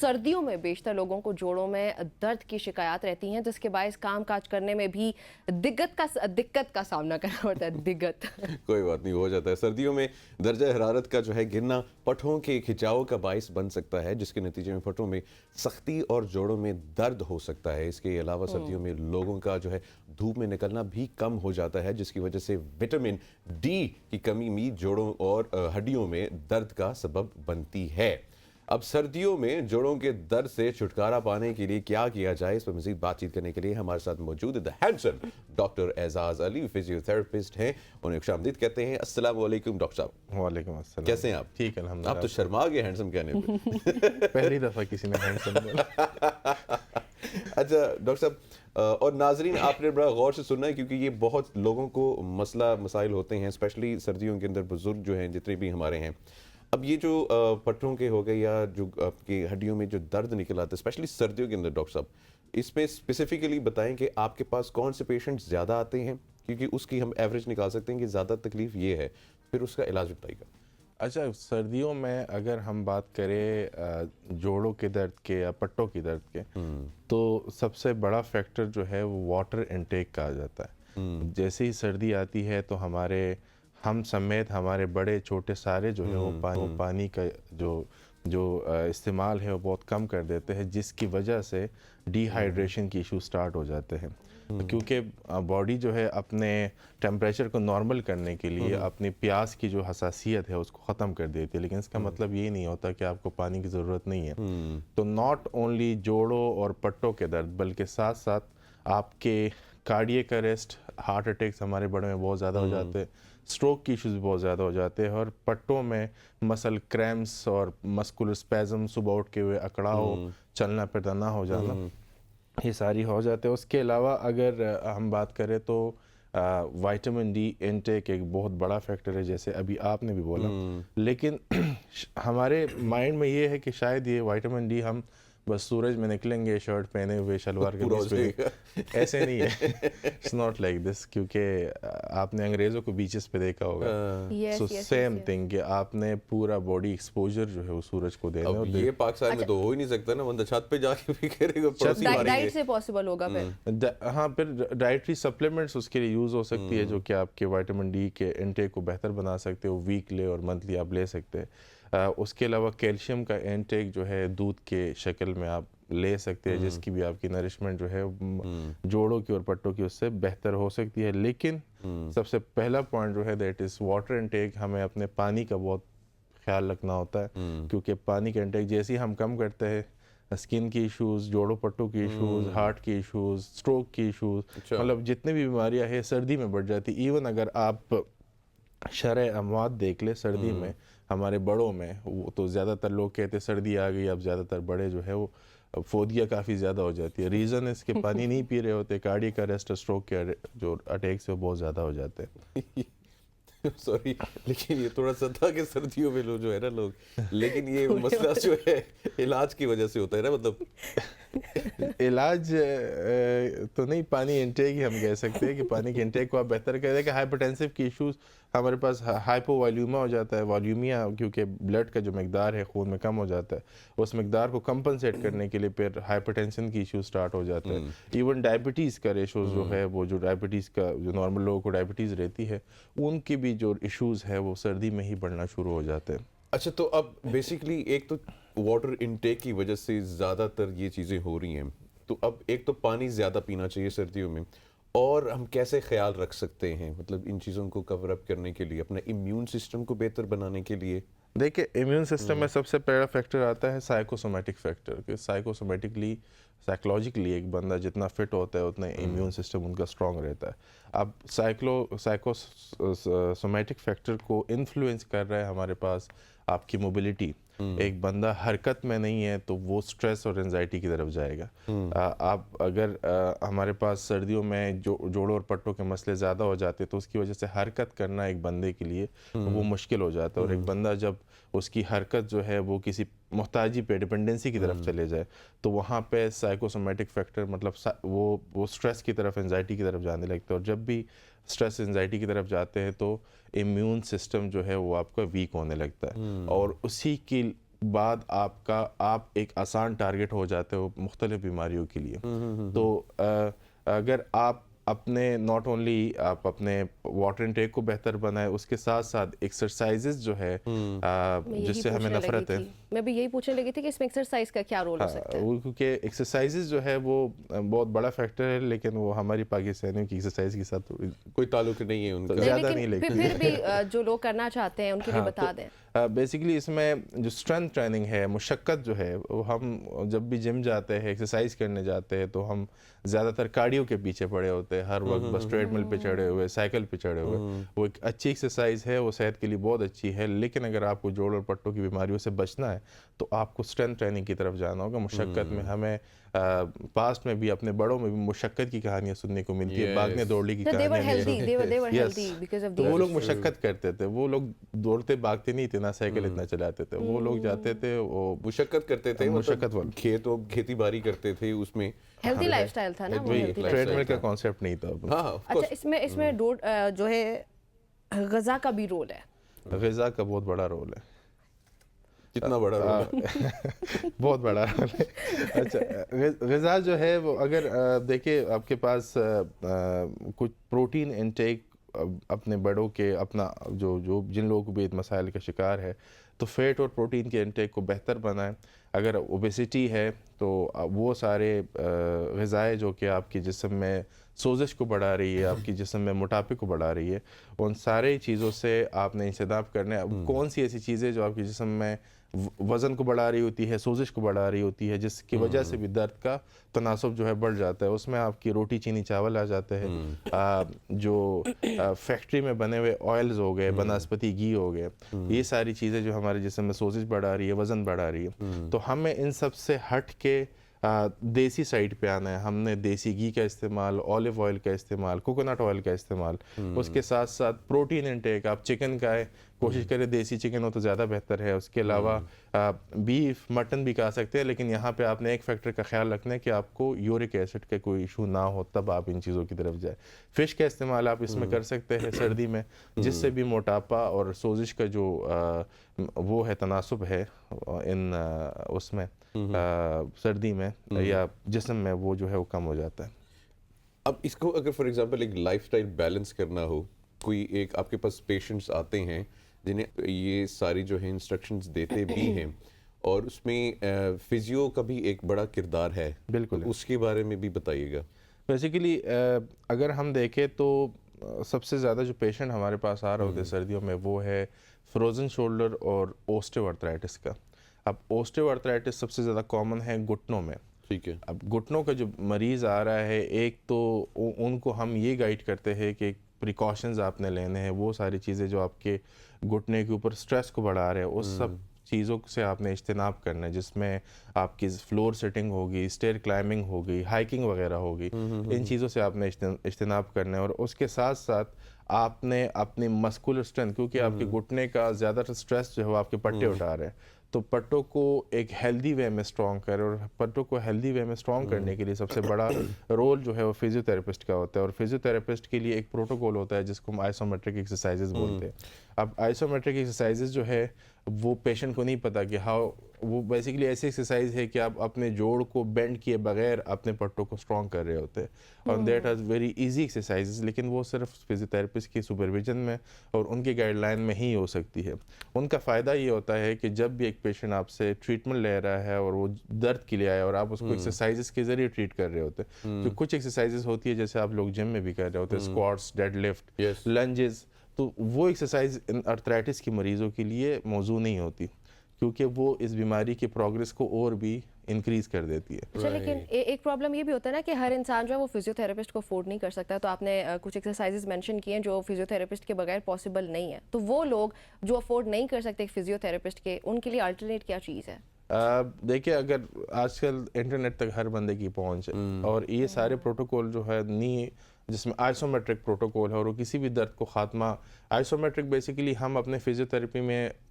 سردیوں میں بیشتر لوگوں کو جوڑوں میں درد کی شکایات رہتی ہیں، جس کے باعث کام کاج کرنے میں بھی دقت کا سامنا کرنا پڑتا ہے۔ دقت کوئی بات نہیں، ہو جاتا ہے۔ سردیوں میں درجہ حرارت کا جو ہے گرنا پٹھوں کے کھچاؤ کا باعث بن سکتا ہے، جس کے نتیجے میں پٹھوں میں سختی اور جوڑوں میں درد ہو سکتا ہے۔ اس کے علاوہ سردیوں میں لوگوں کا جو ہے دھوپ میں نکلنا بھی کم ہو جاتا ہے، جس کی وجہ سے وٹامن ڈی کی کمی بھی جوڑوں اور ہڈیوں میں درد کا سبب بنتی ہے۔ اب سردیوں میں جوڑوں کے درد سے چھٹکارا پانے کے لیے کیا کیا جائے، اس پر مزید بات چیت کرنے کے لیے ہمارے ساتھ موجود ہے ہینڈسم ڈاکٹر اعزاز علی، فزیو تھراپسٹ ہیں، انہیں خوش آمدید کہتے ہیں۔ السلام علیکم ڈاکٹر صاحب۔ وعلیکم السلام۔ کیسے ہیں آپ؟ ٹھیک ہے الحمدللہ۔ آپ تو شرما گئے ہینڈسم کہنے پہ۔ پہلی دفعہ کسی نے ہینڈسم بولا۔ اچھا ڈاکٹر صاحب، اور ناظرین آپ نے بڑا غور سے سننا ہے، کیونکہ یہ بہت لوگوں کو مسائل ہوتے ہیں، اسپیشلی سردیوں کے اندر بزرگ جو ہیں جتنے بھی ہمارے ہیں۔ اب یہ جو پٹھوں کے ہو گئے یا جو آپ کی ہڈیوں میں جو درد نکل آتا ہے اسپیشلی سردیوں کے اندر، ڈاکٹر صاحب اس میں اسپیسیفکلی بتائیں کہ آپ کے پاس کون سے پیشنٹ زیادہ آتے ہیں، کیونکہ اس کی ہم ایوریج نکال سکتے ہیں کہ زیادہ تکلیف یہ ہے، پھر اس کا علاج بتائیے گا۔ اچھا، سردیوں میں اگر ہم بات کریں جوڑوں کے درد کے یا پٹوں کے درد کے، تو سب سے بڑا فیکٹر جو ہے وہ واٹر انٹیک کہا جاتا ہے۔ جیسے ہی سردی آتی ہے تو ہم سمیت ہمارے بڑے چھوٹے سارے جو ہے وہ پانی کا جو استعمال ہے وہ بہت کم کر دیتے ہیں، جس کی وجہ سے ڈی ہائیڈریشن کی ایشو سٹارٹ ہو جاتے ہیں، کیونکہ باڈی جو ہے اپنے ٹیمپریچر کو نارمل کرنے کے لیے اپنی پیاس کی جو حساسیت ہے اس کو ختم کر دیتی ہے، لیکن اس کا مطلب یہ نہیں ہوتا کہ آپ کو پانی کی ضرورت نہیں ہے۔ تو ناٹ اونلی جوڑوں اور پٹوں کے درد بلکہ ساتھ ساتھ آپ کے کارڈیک اریسٹ، ہارٹ اٹیکس ہمارے بڑے میں بہت زیادہ ہو جاتے ہیں، سٹروک کی ایشوز بہت زیادہ ہو جاتے ہیں، اور پٹوں میں مسل کریمپس اور مسکولر اسپیزم، صبح اٹھ کے ہوئے اکڑاؤ، چلنا پھرنا نہ ہو جانا، یہ ساری ہو جاتے ہیں۔ اس کے علاوہ اگر ہم بات کریں تو وائٹامن ڈی انٹیک ایک بہت بڑا فیکٹر ہے، جیسے ابھی آپ نے بھی بولا، لیکن ہمارے مائنڈ میں یہ ہے کہ شاید یہ وائٹامن ڈی ہم بس سورج میں نکلیں گے شرٹ پہنے ہوئے، شلوار کے، ایسے نہیں ہے، اٹس ناٹ لائک دس، کیونکہ آپ نے انگریزوں کو بیچز پہ دیکھا ہوگا، سو سیم تھنگ کہ آپ نے پورا باڈی ایکسپوجر جو ہے وہ سورج کو دینا ہے۔ یہ پاکستان میں تو ہو ہی نہیں سکتا نا، بندہ چھت پہ جا کے بھی کرے گا، پڑوسی ماریں گے۔ ڈائٹ سے پاسبل ہوگا پھر؟ ہاں، پھر ڈائٹری سپلیمنٹس اس کے لیے یوز ہو سکتی ہے، جو کہ آپ کے وائٹامن ڈی کے انٹیک کو بہتر بنا سکتے ہو، ویکلی اور منتھلی آپ لے سکتے ہیں۔ اس کے علاوہ کیلشیم کا انٹیک جو ہے دودھ کے شکل میں آپ لے سکتے ہیں، جس کی بھی آپ کی نرشمنٹ جو ہے جوڑوں کی اور پٹوں کی اس سے بہتر ہو سکتی ہے۔ لیکن سب سے پہلا پوائنٹ جو ہے دیٹ از واٹر انٹیک، ہمیں اپنے پانی کا بہت خیال رکھنا ہوتا ہے، کیونکہ پانی کا انٹیک جیسے ہی ہم کم کرتے ہیں، اسکن کی ایشوز، جوڑوں پٹوں کی ایشوز، ہارٹ کی ایشوز، سٹروک کی ایشوز، مطلب جتنے بھی بیماریاں ہیں سردی میں بڑھ جاتی۔ ایون اگر آپ شرح اموات دیکھ لیں سردی میں ہمارے بڑوں میں، وہ تو زیادہ تر لوگ کہتے ہیں سردی آ گئی، اب زیادہ تر بڑے جو ہے وہ فودیاں کافی زیادہ ہو جاتی ہے۔ ریزن اس کے پانی نہیں پی رہے ہوتے، کارڈیک اریسٹ، سٹروک کے جو اٹیکس ہیں وہ بہت زیادہ ہو جاتے ہیں۔ سوری، لیکن یہ تھوڑا سا تھا کہ سردیوں میں لوگ جو ہے نا لیکن یہ مسئلہ جو ہے علاج کی وجہ سے ہوتا ہے نا، مطلب علاج تو نہیں، پانی انٹیک ہی ہم کہہ سکتے ہیں کہ پانی کے انٹیک کو آپ بہتر کر دیں کہ ہائپرٹینسو کی ایشوز ہمارے پاس ہائپو والیوما ہو جاتا ہے، والیومیا کیونکہ بلڈ کا جو مقدار ہے خون میں کم ہو جاتا ہے، اس مقدار کو کمپنسیٹ کرنے کے لیے پھر ہائپرٹینشن کی ایشو سٹارٹ ہو جاتا ہے۔ ایون ڈائبٹیز کا ریشوز جو ہے، وہ جو ڈائبٹیز کا جو نارمل لوگوں کو ڈائبٹیز رہتی ہے، ان کی بھی جو ایشوز ہے وہ سردی میں ہی بڑھنا شروع ہو جاتے ہیں۔ اچھا، تو اب بیسیکلی ایک تو واٹر انٹیک کی وجہ سے زیادہ تر یہ چیزیں ہو رہی ہیں، تو اب ایک تو پانی زیادہ پینا چاہیے سردیوں میں، اور ہم کیسے خیال رکھ سکتے ہیں مطلب ان چیزوں کو کور اپ کرنے کے لیے، اپنا امیون سسٹم کو بہتر بنانے کے لیے؟ دیکھیں، امیون سسٹم میں سب سے پہلا فیکٹر آتا ہے سائیکوسومیٹک فیکٹر، کہ سائیکوسومیٹکلی، سائیکولوجیکلی ایک بندہ جتنا فٹ ہوتا ہے اتنا امیون سسٹم ان کا اسٹرانگ رہتا ہے۔ اب سائیکوسومیٹک فیکٹر کو انفلوئنس کر رہا ہے ہمارے پاس آپ کی موبلٹی۔ ایک بندہ حرکت میں نہیں ہے تو وہ سٹریس اور انزائٹی کی طرف جائے گا۔ آپ اگر ہمارے پاس سردیوں میں جوڑوں اور پٹوں کے مسئلے زیادہ ہو جاتے تو اس کی وجہ سے حرکت کرنا ایک بندے کے لیے وہ مشکل ہو جاتا ہے، اور ایک بندہ جب اس کی حرکت جو ہے وہ کسی محتاجی پہ، ڈپینڈنسی کی طرف چلے جائے تو وہاں پہ سائیکوسومیٹک فیکٹر مطلب وہ سٹریس کی طرف، انزائٹی کی طرف جانے لگتا ہے، اور جب بھی سٹریس انزائٹی کی طرف جاتے ہیں تو امیون سسٹم جو ہے وہ آپ کا ویک ہونے لگتا ہے، اور اسی کی بعد آپ ایک آسان ٹارگٹ ہو جاتے ہو مختلف بیماریوں کے لیے. تو اگر آپ ناٹ اونلی آپ اپنے واٹر انٹیک کو بہتر بنائے، اس کے ساتھ ساتھ ایکسرسائزز جو ہے جس سے ہمیں نفرت ہے. میں بھی یہی پوچھنے لگی تھی کہ اس میں ایکسرسائز کا کیا رول ہو سکتا ہے. کیونکہ ایکسرسائزز جو ہے وہ بہت بڑا فیکٹر ہے، لیکن وہ ہماری پاکستانیوں کی ایکسرسائز کے ساتھ کوئی تعلق نہیں ہے ان کا، زیادہ نہیں. لیکن پھر بھی جو لوگ کرنا چاہتے ہیں ان کے لیے بتا دیں. بیسیکلی اس میں جو اسٹرینتھ ٹریننگ ہے، مشقت جو ہے، وہ ہم جب بھی جم جاتے ہیں، ایکسرسائز کرنے جاتے ہیں، تو ہم زیادہ تر کارڈیو کے پیچھے پڑے ہوتے ہیں ہر وقت، بس ٹریڈ مل پہ چڑھے ہوئے، سائیکل پہ چڑھے ہوئے. وہ ایک اچھی ایکسرسائز ہے، وہ صحت کے لیے بہت اچھی ہے، لیکن اگر آپ کو جوڑ اور پٹوں کی بیماریوں سے بچنا ہے تو آپ کو اسٹرینتھ ٹریننگ کی طرف جانا ہوگا. مشقت میں ہمیں پاسٹ میں بھی اپنے بڑوں میں بھی مشقت کی کہانیاں سننے کو ملتی ہے، بھاگنے دوڑنے کی کہانیاں. تو وہ لوگ مشقت کرتے تھے، وہ لوگ دوڑتے بھاگتے نہیں تھے، نہ سائیکل اتنا چلاتے تھے. وہ لوگ جاتے تھے، وہ مشقت کرتے تھے، مشقت کھیتی باڑی کرتے تھے، اس میں ہیلدی لائف اسٹائل تھا نا. ٹریڈ مل کا کانسیپٹ نہیں تھا. اچھا، اس میں جو ہے غذا کا بھی رول ہے. غذا کا بہت بڑا رول ہے. کتنا بڑا رول ہے؟ بہت بڑا رول ہے. اچھا، غذا جو ہے وہ اگر دیکھیں آپ کے پاس کچھ پروٹین انٹیک اپنے بڑوں کے، اپنا جو جن لوگوں کو بھی مسائل کا شکار ہے، تو فیٹ اور پروٹین کے انٹیک کو بہتر بنائیں. اگر اوبیسٹی ہے تو وہ سارے غذائیں جو کہ آپ کے جسم میں سوزش کو بڑھا رہی ہے، آپ کی جسم میں موٹاپے کو بڑھا رہی ہے، ان سارے چیزوں سے آپ نے اجتناب کرنا ہے. کون سی ایسی چیزیں جو آپ کے جسم میں وزن کو بڑھا رہی ہوتی ہے، سوزش کو بڑھا رہی ہوتی ہے، جس کی وجہ سے بھی درد کا تناسب جو ہے بڑھ جاتا ہے، اس میں آپ کی روٹی چینی چاول آ جاتے ہیں. جو فیکٹری میں بنے ہوئے آئلز ہو گئے، بناسپتی گھی ہو گئے، یہ ساری چیزیں جو ہمارے جسم میں سوزش بڑھا رہی ہے، وزن بڑھا رہی ہے. تو ہمیں ان سب سے ہٹ کے دیسی سائڈ پہ آنا ہے. ہم نے دیسی گھی کا استعمال، اولیو آئل کا استعمال، کوکونٹ آئل کا استعمال، اس کے ساتھ ساتھ پروٹین انٹیک. آپ چکن کا کوشش کریں، دیسی چکن ہو تو زیادہ بہتر ہے. اس کے علاوہ بیف، مٹن بھی کھا سکتے ہیں، لیکن یہاں پہ آپ نے ایک فیکٹر کا خیال رکھنا ہے کہ آپ کو یورک ایسڈ کا کوئی ایشو نہ ہو، تب آپ ان چیزوں کی طرف جائیں. فش کا استعمال آپ اس میں کر سکتے ہیں سردی میں، جس سے بھی موٹاپا اور سوزش کا جو وہ ہے تناسب ہے ان اس میں سردی میں یا جسم میں، وہ جو ہے وہ کم ہو جاتا ہے. اب اس کو اگر فار ایگزامپل ایک لائف سٹائل بیلنس کرنا ہو، کوئی ایک آپ کے پاس پیشنٹس آتے ہیں جنہیں یہ ساری جو ہے انسٹرکشنز دیتے بھی ہیں، اور اس میں فزیو کا بھی ایک بڑا کردار ہے، بالکل اس کے بارے میں بھی بتائیے گا. بیسیکلی اگر ہم دیکھیں تو سب سے زیادہ جو پیشنٹ ہمارے پاس آ رہے ہوتے ہیں سردیوں میں، وہ ہے فروزن شولڈر اور اوسٹیو آرتھرائٹس کا. اب اوسٹیو آرتھرائٹس سب سے زیادہ کامن ہے گھٹنوں میں. ٹھیک ہے. اب گھٹنوں کا جو مریض آ رہا ہے، ایک تو ان کو ہم یہ گائیڈ کرتے ہیں کہ پریکاشنز آپ نے لینے ہیں. وہ ساری چیزیں جو آپ کے گھٹنے کے اوپر سٹریس کو بڑھا رہے ہیں، اس سب چیزوں سے آپ نے اجتناب کرنا ہے، جس میں آپ کی فلور سیٹنگ ہوگی، اسٹیئر کلائمبنگ ہوگی، ہائکنگ وغیرہ ہوگی. ان چیزوں سے آپ نے اجتناب کرنا ہے. اور اس کے ساتھ ساتھ آپ نے اپنی مسکولر اسٹرینتھ، کیونکہ آپ کے گھٹنے کا زیادہ تر اسٹریس جو ہے وہ آپ کے پٹے اٹھا رہے ہیں، تو پٹوں کو ایک ہیلدی وے میں اسٹرانگ کرے. اور پٹوں کو ہیلدی وے میں اسٹرانگ کرنے کے لیے سب سے بڑا رول جو ہے وہ فزیو تھراپسٹ کا ہوتا ہے. اور فزیو تھراپسٹ کے لیے ایک پروٹوکول ہوتا ہے جس کو ہم آئسومیٹرک ایکسرسائزز بولتے ہیں. اب آئسومیٹرک ایکسرسائزز جو ہے وہ پیشنٹ کو نہیں پتا کہ وہ بیسیکلی ایسی ایکسرسائز ہے کہ آپ اپنے جوڑ کو بینڈ کیے بغیر اپنے پٹوں کو اسٹرانگ کر رہے ہوتے ہیں. اور that are very easy exercises, لیکن وہ صرف فزیو تھراپسٹ کی سپرویژن میں اور ان کی گائیڈ لائن میں ہی ہو سکتی ہے. ان کا فائدہ یہ ہوتا ہے کہ جب بھی ایک پیشنٹ آپ سے ٹریٹمنٹ لے رہا ہے اور وہ درد کے لیے آیا اور آپ اس کو ایکسرسائزز کے ذریعے ٹریٹ کر رہے ہوتے ہیں، جو کچھ ایکسرسائزز ہوتی ہے جیسے آپ لوگ جم میں بھی کر رہے ہوتے ہیں، اسکواٹس، ڈیڈ لفٹ، لنجز، تو وہ ایکسرسائز آرتھرائٹس کے مریضوں کے لیے موزوں نہیں ہوتی، کیونکہ وہ اس بیماری کی پروگرس کو اور بھی انکریز کر دیتی ہے. اچھا، لیکن ایک پرابلم یہ بھی ہوتا ہے نا کہ ہر انسان جو ہے وہ فزیو تھراپسٹ کو افورڈ نہیں کر سکتا. تو آپ نے کچھ ایکسرسائزز مینشن کیے ہیں جو فزیو تھراپسٹ کے بغیر پاسبل نہیں ہے. تو وہ لوگ جو افورڈ نہیں کر سکتے فزیو تھراپسٹ کے، ان کے لیے الٹرنیٹ کیا چیز ہے؟ دیکھیں، اگر آج کل انٹرنیٹ تک ہر بندے کی پہنچ ہے، اور یہ سارے پروٹوکول جو ہے جس میں آئسومیٹرک پروٹوکول ہے، اور وہ کسی بھی درد کو خاتمہ. آئسومیٹرک بیسیکلی ہم اپنے فزیو تھراپی میں